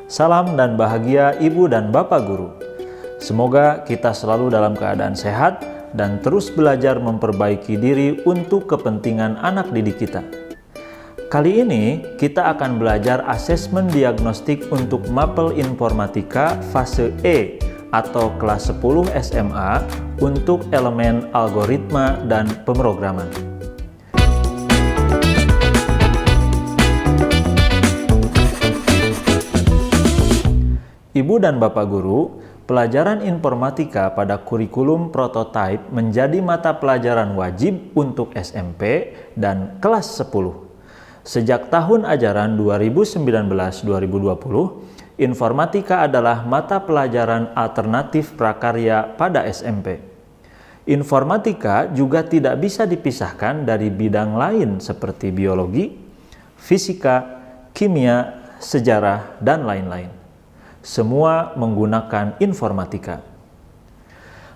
Salam dan bahagia Ibu dan Bapak Guru. Semoga kita selalu dalam keadaan sehat dan terus belajar memperbaiki diri untuk kepentingan anak didik kita. Kali ini kita akan belajar asesmen diagnostik untuk mapel informatika fase E atau kelas 10 SMA untuk elemen algoritma dan pemrograman. Ibu dan Bapak Guru, pelajaran informatika pada kurikulum prototipe menjadi mata pelajaran wajib untuk SMP dan kelas 10. Sejak tahun ajaran 2019-2020, informatika adalah mata pelajaran alternatif prakarya pada SMP. Informatika juga tidak bisa dipisahkan dari bidang lain seperti biologi, fisika, kimia, sejarah, dan lain-lain. Semua menggunakan informatika.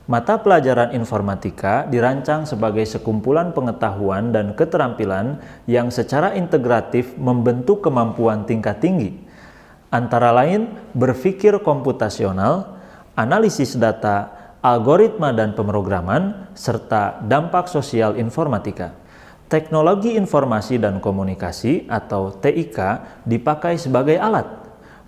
Mata pelajaran informatika dirancang sebagai sekumpulan pengetahuan dan keterampilan yang secara integratif membentuk kemampuan tingkat tinggi, antara lain berpikir komputasional, analisis data, algoritma dan pemrograman, serta dampak sosial informatika. Teknologi informasi dan komunikasi atau TIK dipakai sebagai alat,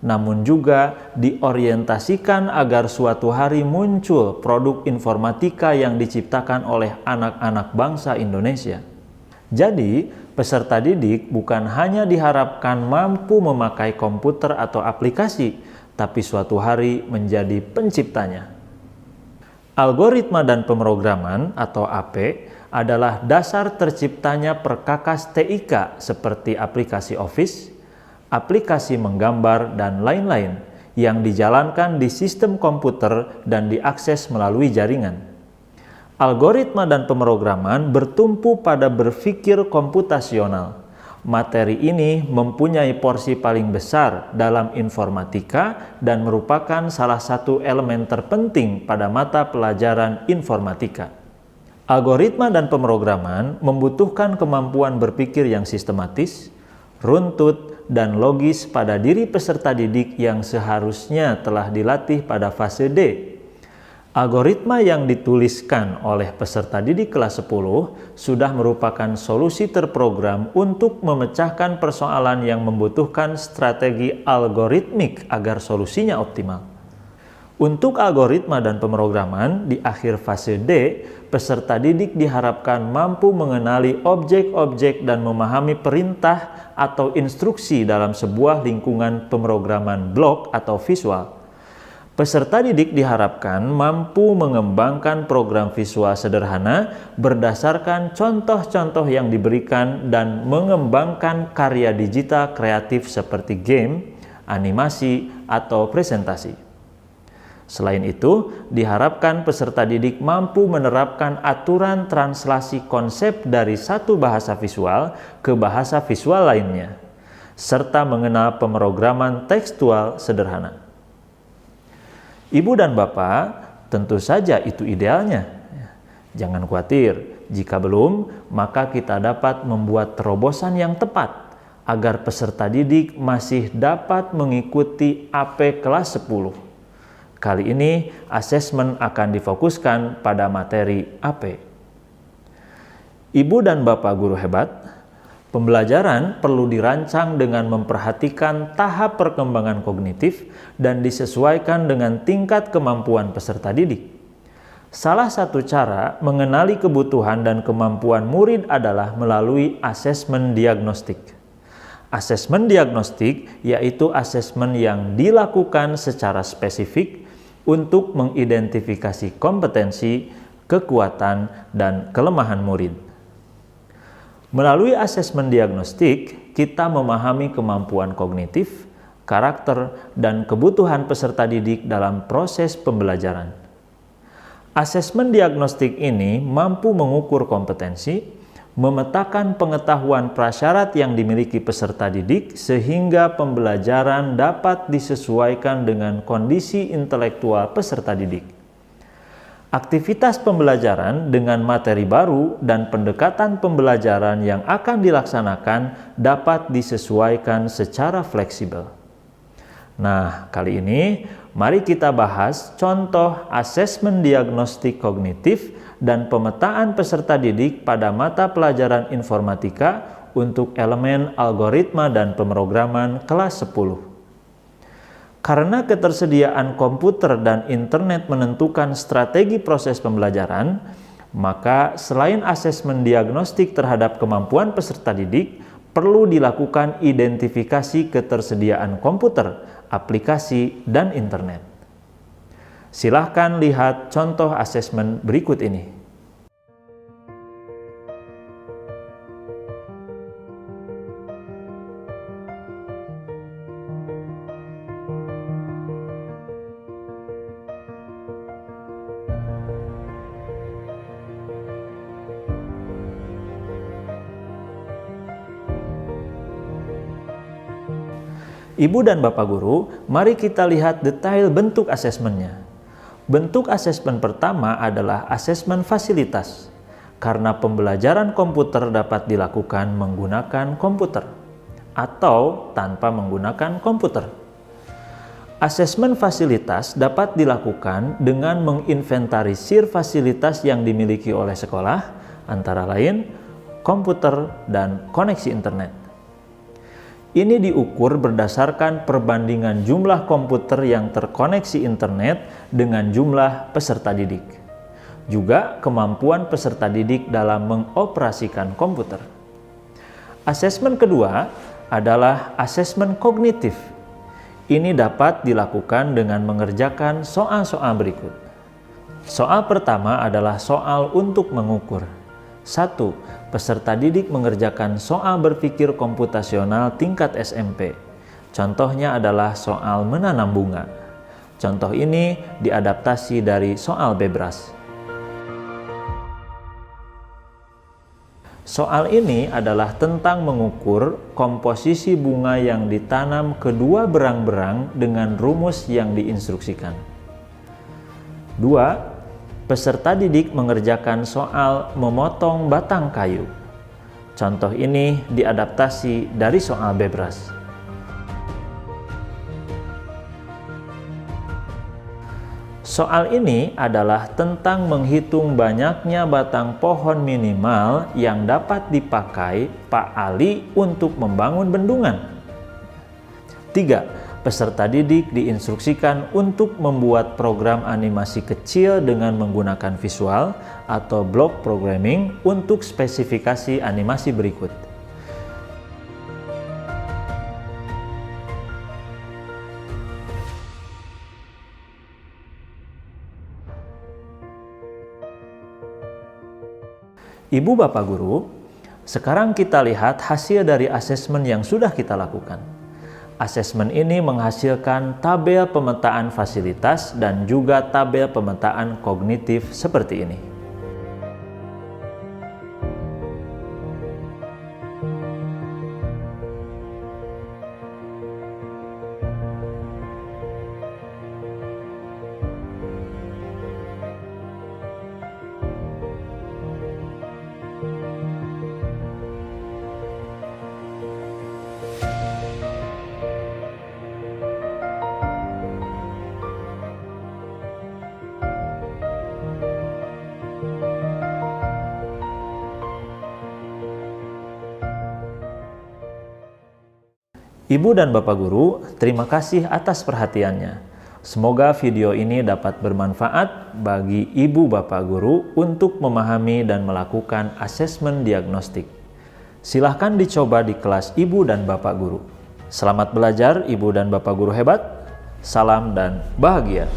namun juga diorientasikan agar suatu hari muncul produk informatika yang diciptakan oleh anak-anak bangsa Indonesia. Jadi, peserta didik bukan hanya diharapkan mampu memakai komputer atau aplikasi, tapi suatu hari menjadi penciptanya. Algoritma dan pemrograman atau AP adalah dasar terciptanya perkakas TIK seperti aplikasi Office, aplikasi menggambar, dan lain-lain yang dijalankan di sistem komputer dan diakses melalui jaringan. Algoritma dan pemrograman bertumpu pada berpikir komputasional. Materi ini mempunyai porsi paling besar dalam informatika dan merupakan salah satu elemen terpenting pada mata pelajaran informatika. Algoritma dan pemrograman membutuhkan kemampuan berpikir yang sistematis, runtut, dan logis pada diri peserta didik yang seharusnya telah dilatih pada fase D. Algoritma yang dituliskan oleh peserta didik kelas 10 sudah merupakan solusi terprogram untuk memecahkan persoalan yang membutuhkan strategi algoritmik agar solusinya optimal. Untuk algoritma dan pemrograman di akhir fase D, peserta didik diharapkan mampu mengenali objek-objek dan memahami perintah atau instruksi dalam sebuah lingkungan pemrograman blok atau visual. Peserta didik diharapkan mampu mengembangkan program visual sederhana berdasarkan contoh-contoh yang diberikan dan mengembangkan karya digital kreatif seperti game, animasi, atau presentasi. Selain itu, diharapkan peserta didik mampu menerapkan aturan translasi konsep dari satu bahasa visual ke bahasa visual lainnya, serta mengenal pemrograman tekstual sederhana. Ibu dan Bapak, tentu saja itu idealnya. Jangan khawatir, jika belum, maka kita dapat membuat terobosan yang tepat agar peserta didik masih dapat mengikuti AP kelas 10. Kali ini, asesmen akan difokuskan pada materi AP. Ibu dan Bapak guru hebat, pembelajaran perlu dirancang dengan memperhatikan tahap perkembangan kognitif dan disesuaikan dengan tingkat kemampuan peserta didik. Salah satu cara mengenali kebutuhan dan kemampuan murid adalah melalui asesmen diagnostik. Asesmen diagnostik yaitu asesmen yang dilakukan secara spesifik untuk mengidentifikasi kompetensi, kekuatan, dan kelemahan murid. Melalui asesmen diagnostik, kita memahami kemampuan kognitif, karakter, dan kebutuhan peserta didik dalam proses pembelajaran. Asesmen diagnostik ini mampu mengukur kompetensi, memetakan pengetahuan prasyarat yang dimiliki peserta didik sehingga pembelajaran dapat disesuaikan dengan kondisi intelektual peserta didik. Aktivitas pembelajaran dengan materi baru dan pendekatan pembelajaran yang akan dilaksanakan dapat disesuaikan secara fleksibel. Nah, kali ini mari kita bahas contoh asesmen diagnostik kognitif dan pemetaan peserta didik pada mata pelajaran informatika untuk elemen algoritma dan pemrograman kelas 10. Karena ketersediaan komputer dan internet menentukan strategi proses pembelajaran, maka selain asesmen diagnostik terhadap kemampuan peserta didik, perlu dilakukan identifikasi ketersediaan komputer, aplikasi, dan internet. Silahkan lihat contoh asesmen berikut ini. Ibu dan Bapak Guru, mari kita lihat detail bentuk asesmennya. Bentuk asesmen pertama adalah asesmen fasilitas, karena pembelajaran komputer dapat dilakukan menggunakan komputer atau tanpa menggunakan komputer. Asesmen fasilitas dapat dilakukan dengan menginventarisir fasilitas yang dimiliki oleh sekolah, antara lain komputer dan koneksi internet. Ini diukur berdasarkan perbandingan jumlah komputer yang terkoneksi internet dengan jumlah peserta didik. Juga kemampuan peserta didik dalam mengoperasikan komputer. Asesmen kedua adalah asesmen kognitif. Ini dapat dilakukan dengan mengerjakan soal-soal berikut. Soal pertama adalah soal untuk mengukur. 1. Peserta didik mengerjakan soal berpikir komputasional tingkat SMP. Contohnya adalah soal menanam bunga. Contoh ini diadaptasi dari soal bebras. Soal ini adalah tentang mengukur komposisi bunga yang ditanam kedua berang-berang dengan rumus yang diinstruksikan. 2. Peserta didik mengerjakan soal memotong batang kayu. Contoh ini diadaptasi dari soal bebras. Soal ini adalah tentang menghitung banyaknya batang pohon minimal yang dapat dipakai Pak Ali untuk membangun bendungan. 3. Peserta didik diinstruksikan untuk membuat program animasi kecil dengan menggunakan visual atau block programming untuk spesifikasi animasi berikut. Ibu Bapak Guru, sekarang kita lihat hasil dari asesmen yang sudah kita lakukan. Asesmen ini menghasilkan tabel pemetaan fasilitas dan juga tabel pemetaan kognitif seperti ini. Ibu dan Bapak Guru, terima kasih atas perhatiannya. Semoga video ini dapat bermanfaat bagi Ibu Bapak Guru untuk memahami dan melakukan asesmen diagnostik. Silahkan dicoba di kelas Ibu dan Bapak Guru. Selamat belajar Ibu dan Bapak Guru hebat. Salam dan bahagia.